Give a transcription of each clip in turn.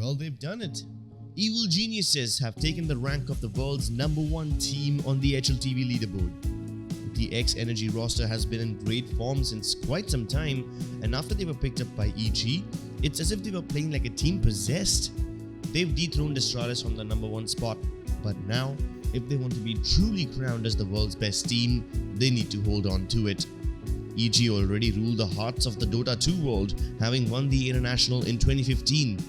Well, they've done it. Evil Geniuses have taken the rank of the world's #1 team on the HLTV leaderboard. The ex-NRG roster has been in great form since quite some time, and after they were picked up by EG, it's as if they were playing like a team possessed. They've dethroned Astralis from the #1 spot, but now, if they want to be truly crowned as the world's best team, they need to hold on to it. EG already ruled the hearts of the Dota 2 world, having won the International in 2015.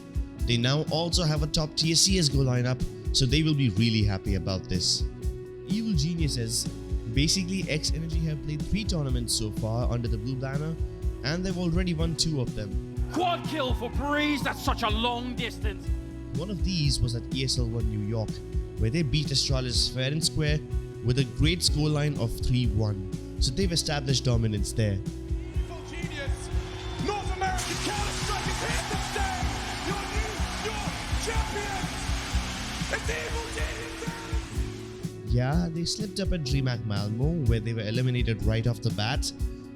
They now also have a top tier CSGO lineup, so they will be really happy about this. Evil Geniuses, basically ex-NRG, have played 3 tournaments so far under the blue banner, and they've already won 2 of them. Quad kill for Breeze, that's such a long distance. One of these was at ESL New York, where they beat Astralis fair and square with a great scoreline of 3-1, so they've established dominance there. Evil Genius, North American Counter-Strike is here to stay! Your New York champion! It's Evil Genius! Yeah, they slipped up at DreamHack Malmo, where they were eliminated right off the bat,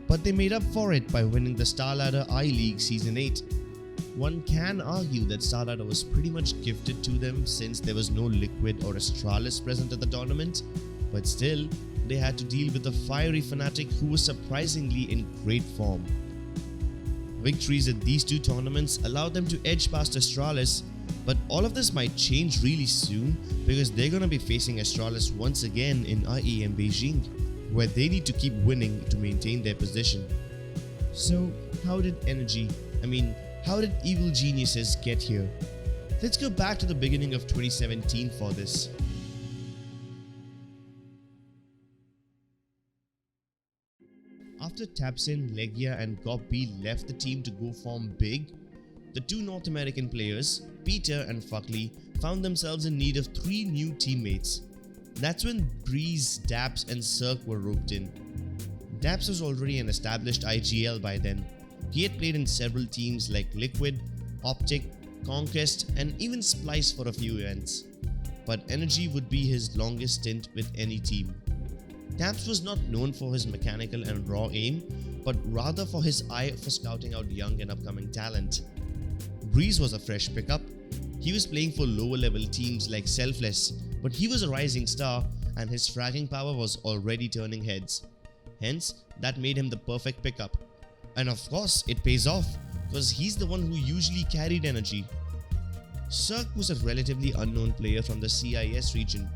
but they made up for it by winning the StarLadder I-League Season 8. One can argue that StarLadder was pretty much gifted to them since there was no Liquid or Astralis present at the tournament, but still, they had to deal with a fiery Fnatic who was surprisingly in great form. Victories at these 2 tournaments allowed them to edge past Astralis, but all of this might change really soon because they're gonna be facing Astralis once again in IEM Beijing, where they need to keep winning to maintain their position. So, how did Evil Geniuses get here? Let's go back to the beginning of 2017 for this. After Tapsin, Legia and Gob-B left the team to go form big, the 2 North American players, Peter and Fuckley, found themselves in need of 3 new teammates. That's when Breeze, Daps and Cirque were roped in. Daps was already an established IGL by then. He had played in several teams like Liquid, Optic, Conquest and even Splice for a few events. But NRG would be his longest stint with any team. Daps was not known for his mechanical and raw aim, but rather for his eye for scouting out young and upcoming talent. Breeze was a fresh pickup. He was playing for lower level teams like Selfless, but he was a rising star and his fragging power was already turning heads. Hence, that made him the perfect pickup. And of course, it pays off, because he's the one who usually carried NRG. Cirque was a relatively unknown player from the CIS region.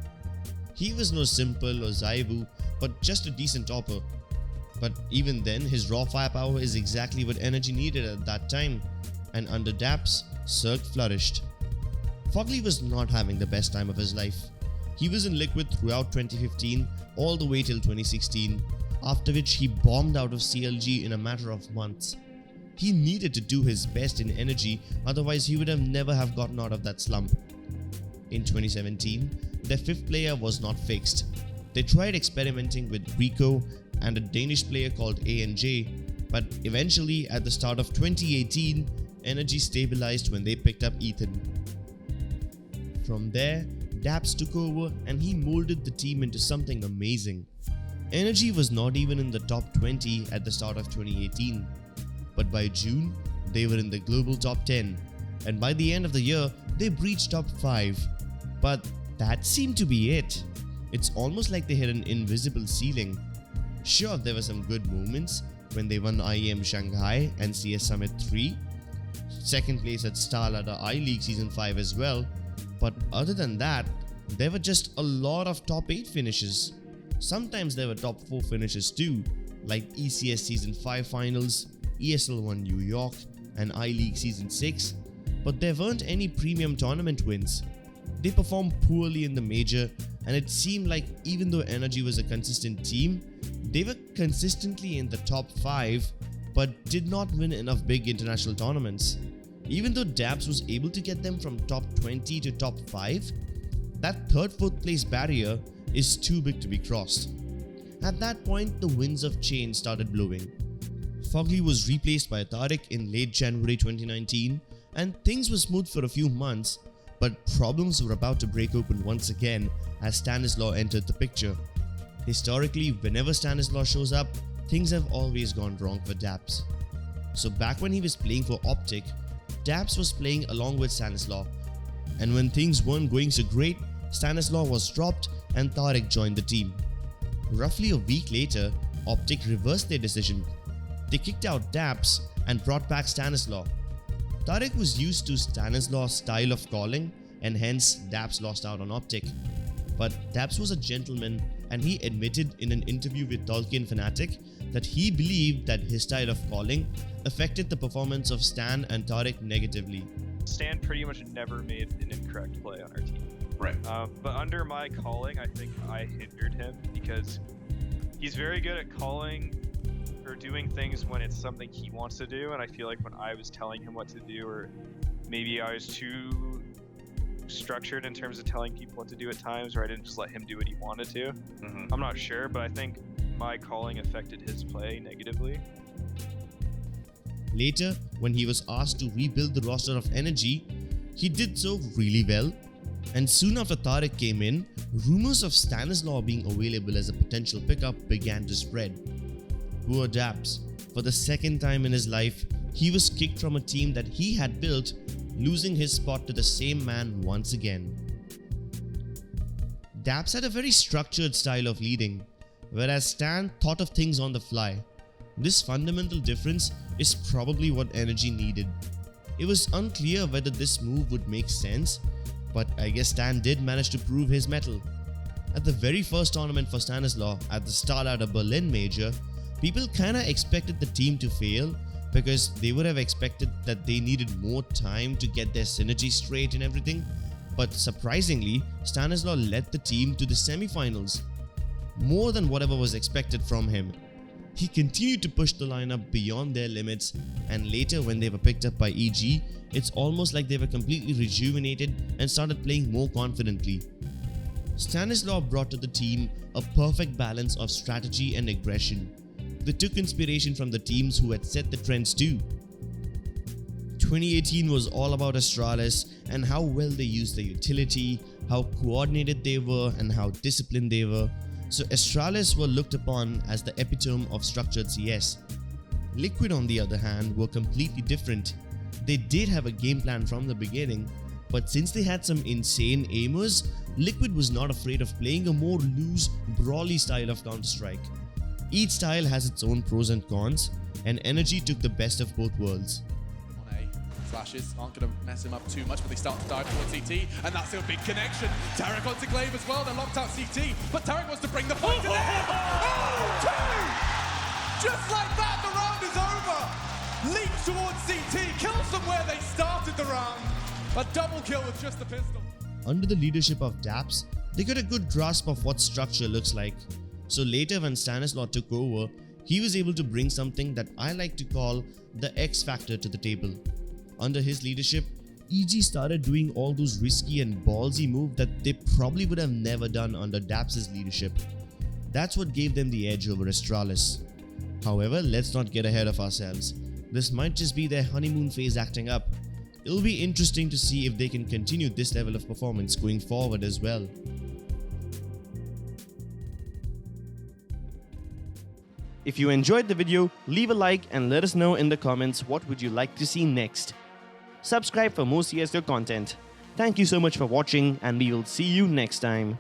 He was no Simple or Zaibu, but just a decent topper. But even then, his raw firepower is exactly what NRG needed at that time, and under Daps, Cirque flourished. Fuckley was not having the best time of his life. He was in Liquid throughout 2015 all the way till 2016, after which he bombed out of CLG in a matter of months. He needed to do his best in NRG, otherwise he would have never have gotten out of that slump. In 2017, their 5th player was not fixed. They tried experimenting with Rico and a Danish player called ANJ, but eventually at the start of 2018, NRG stabilized when they picked up Ethan. From there, Daps took over and he molded the team into something amazing. NRG was not even in the top 20 at the start of 2018, but by June, they were in the global top 10, and by the end of the year, they breached top 5. But that seemed to be it. It's almost like they hit an invisible ceiling. Sure, there were some good moments when they won IEM Shanghai and CS Summit 3, 2nd place at StarLadder I-League Season 5 as well, but other than that, there were just a lot of top 8 finishes. Sometimes there were top 4 finishes too, like ECS Season 5 Finals, ESL New York, and I-League Season 6, but there weren't any premium tournament wins. They performed poorly in the major, and it seemed like even though NRG was a consistent team, they were consistently in the top 5, but did not win enough big international tournaments. Even though Daps was able to get them from top 20 to top 5, that 3rd, 4th place barrier is too big to be crossed. At that point, the winds of change started blowing. Fuckley was replaced by Tariq in late January 2019, and things were smooth for a few months, but problems were about to break open once again as Stanislaw entered the picture. Historically, whenever Stanislaw shows up, things have always gone wrong for Daps. So back when he was playing for Optic, Daps was playing along with Stanislaw. And when things weren't going so great, Stanislaw was dropped and Tarek joined the team. Roughly a week later, Optic reversed their decision. They kicked out Daps and brought back Stanislaw. Tarek was used to Stanislaw's style of calling and hence Daps lost out on Optic. But Daps was a gentleman and he admitted in an interview with Tolkienfanatic that he believed that his style of calling affected the performance of Stan and Tarek negatively. Stan pretty much never made an incorrect play on our team. Right. But under my calling, I think I hindered him because he's very good at calling or doing things when it's something he wants to do, and I feel like when I was telling him what to do, or maybe I was too structured in terms of telling people what to do at times, or I didn't just let him do what he wanted to. I'm not sure, but I think my calling affected his play negatively. Later, when he was asked to rebuild the roster of NRG, he did so really well. And soon after Tarek came in, rumors of Stanislaw being available as a potential pickup began to spread. Poor Daps. For the second time in his life, he was kicked from a team that he had built, losing his spot to the same man once again. Daps had a very structured style of leading, whereas Stan thought of things on the fly. This fundamental difference is probably what NRG needed. It was unclear whether this move would make sense, but I guess Stan did manage to prove his mettle. At the very first tournament for Stanislaw at the Starlighter Berlin Major, people kinda expected the team to fail because they would have expected that they needed more time to get their synergy straight and everything, but surprisingly, Stanislaw led the team to the semi-finals, more than whatever was expected from him. He continued to push the lineup beyond their limits, and later when they were picked up by EG, it's almost like they were completely rejuvenated and started playing more confidently. Stanislaw brought to the team a perfect balance of strategy and aggression. They took inspiration from the teams who had set the trends too. 2018 was all about Astralis and how well they used the utility, how coordinated they were and how disciplined they were. So Astralis were looked upon as the epitome of structured CS. Liquid on the other hand were completely different. They did have a game plan from the beginning, but since they had some insane aimers, Liquid was not afraid of playing a more loose, brawly style of Counter-Strike. Each style has its own pros and cons, and NRG took the best of both worlds. Flashes aren't going to mess him up too much, but they start to dive towards CT, and that's a big connection. Tarek onto Glaive as well, they're locked out CT, but Tarek wants to bring the fight to the end. Oh, two! Just like that, the round is over. Leap towards CT, kills them where they started the round. A double kill with just the pistol. Under the leadership of Daps, they got a good grasp of what structure looks like. So later when Stanislaw took over, he was able to bring something that I like to call the X factor to the table. Under his leadership, EG started doing all those risky and ballsy moves that they probably would have never done under Daps' leadership. That's what gave them the edge over Astralis. However, let's not get ahead of ourselves. This might just be their honeymoon phase acting up. It'll be interesting to see if they can continue this level of performance going forward as well. If you enjoyed the video, leave a like and let us know in the comments what would you like to see next. Subscribe for more CSGO content. Thank you so much for watching and we will see you next time.